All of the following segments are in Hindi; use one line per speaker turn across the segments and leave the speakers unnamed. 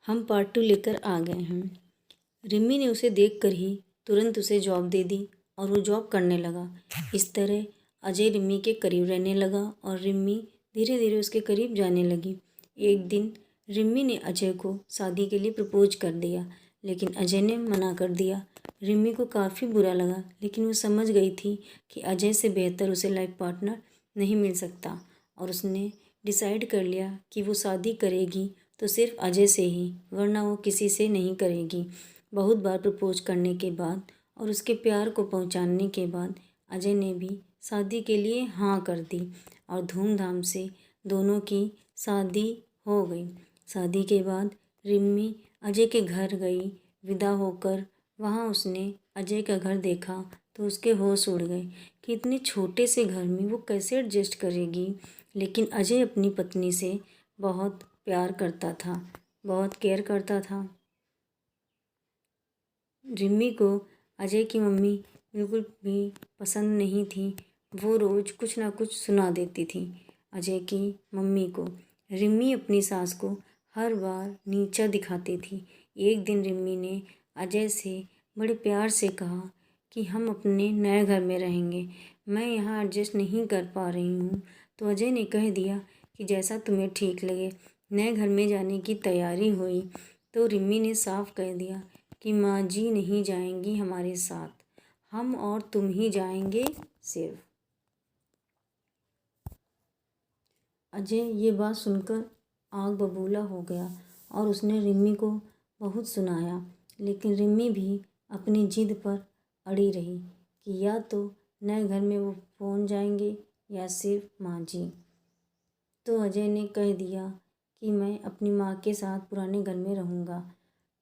हम पार्ट 2 लेकर आ गए हैं। रिम्मी ने उसे देखकर ही तुरंत उसे जॉब दे दी और वो जॉब करने लगा। इस तरह अजय रिम्मी के करीब रहने लगा और रिम्मी धीरे धीरे उसके करीब जाने लगी। एक दिन रिम्मी ने अजय को शादी के लिए प्रपोज कर दिया, लेकिन अजय ने मना कर दिया। रिम्मी को काफ़ी बुरा लगा, लेकिन वो समझ गई थी कि अजय से बेहतर उसे लाइफ पार्टनर नहीं मिल सकता और उसने डिसाइड कर लिया कि वो शादी करेगी तो सिर्फ अजय से ही, वरना वो किसी से नहीं करेगी। बहुत बार प्रपोज करने के बाद और उसके प्यार को पहुंचाने के बाद अजय ने भी शादी के लिए हाँ कर दी और धूमधाम से दोनों की शादी हो गई। शादी के बाद रिम्मी अजय के घर गई। विदा होकर वहाँ उसने अजय का घर देखा तो उसके होश उड़ गए कि इतने छोटे से घर में वो कैसे एडजस्ट करेगी। लेकिन अजय अपनी पत्नी से बहुत प्यार करता था, बहुत केयर करता था। रिम्मी को अजय की मम्मी बिल्कुल भी पसंद नहीं थी। वो रोज़ कुछ ना कुछ सुना देती थी अजय की मम्मी को। रिम्मी अपनी सास को हर बार नीचा दिखाती थी। एक दिन रिम्मी ने अजय से बड़े प्यार से कहा कि हम अपने नए घर में रहेंगे, मैं यहाँ एडजस्ट नहीं कर पा रही हूँ। तो अजय ने कह दिया कि जैसा तुम्हें ठीक लगे। नए घर में जाने की तैयारी हुई तो रिम्मी ने साफ कह दिया कि माँ जी नहीं जाएंगी हमारे साथ, हम और तुम ही जाएंगे सिर्फ। अजय ये बात सुनकर आग बबूला हो गया और उसने रिम्मी को बहुत सुनाया, लेकिन रिम्मी भी अपनी जिद पर अड़ी रही कि या तो नए घर में वो पहुंच जाएंगे या सिर्फ माँ जी। तो अजय ने कह दिया कि मैं अपनी माँ के साथ पुराने घर में रहूँगा,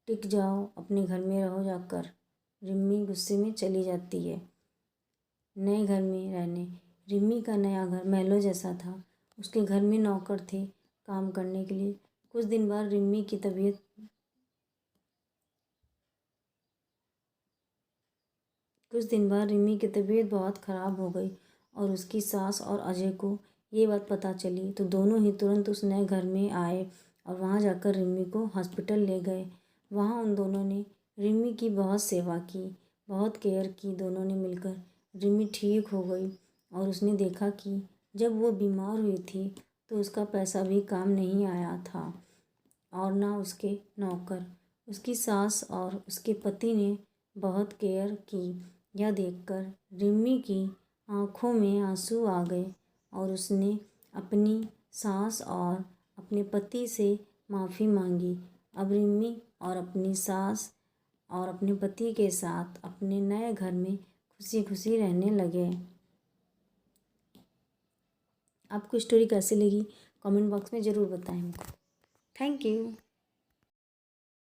टिक जाओ, अपने घर में रहो जाकर। रिम्मी गुस्से में चली जाती है नए घर में रहने। रिम्मी का नया घर महलों जैसा था। उसके घर में नौकर थे काम करने के लिए। कुछ दिन बाद रिम्मी की तबीयत बहुत ख़राब हो गई और उसकी सास और अजय को ये बात पता चली तो दोनों ही तुरंत उस नए घर में आए और वहाँ जाकर रिम्मी को हॉस्पिटल ले गए। वहाँ उन दोनों ने रिम्मी की बहुत सेवा की, बहुत केयर की। दोनों ने मिलकर रिम्मी ठीक हो गई और उसने देखा कि जब वो बीमार हुई थी तो उसका पैसा भी काम नहीं आया था और ना उसके नौकर। उसकी सास और उसके पति ने बहुत केयर की। यह देखकर रिम्मी की आँखों में आंसू आ गए और उसने अपनी सास और अपने पति से माफ़ी मांगी। अब रिम्मी और अपनी सास और अपने पति के साथ अपने नए घर में खुशी खुशी रहने लगे। आपको स्टोरी कैसी लगी कमेंट बॉक्स में ज़रूर बताएं हमको। Thank you.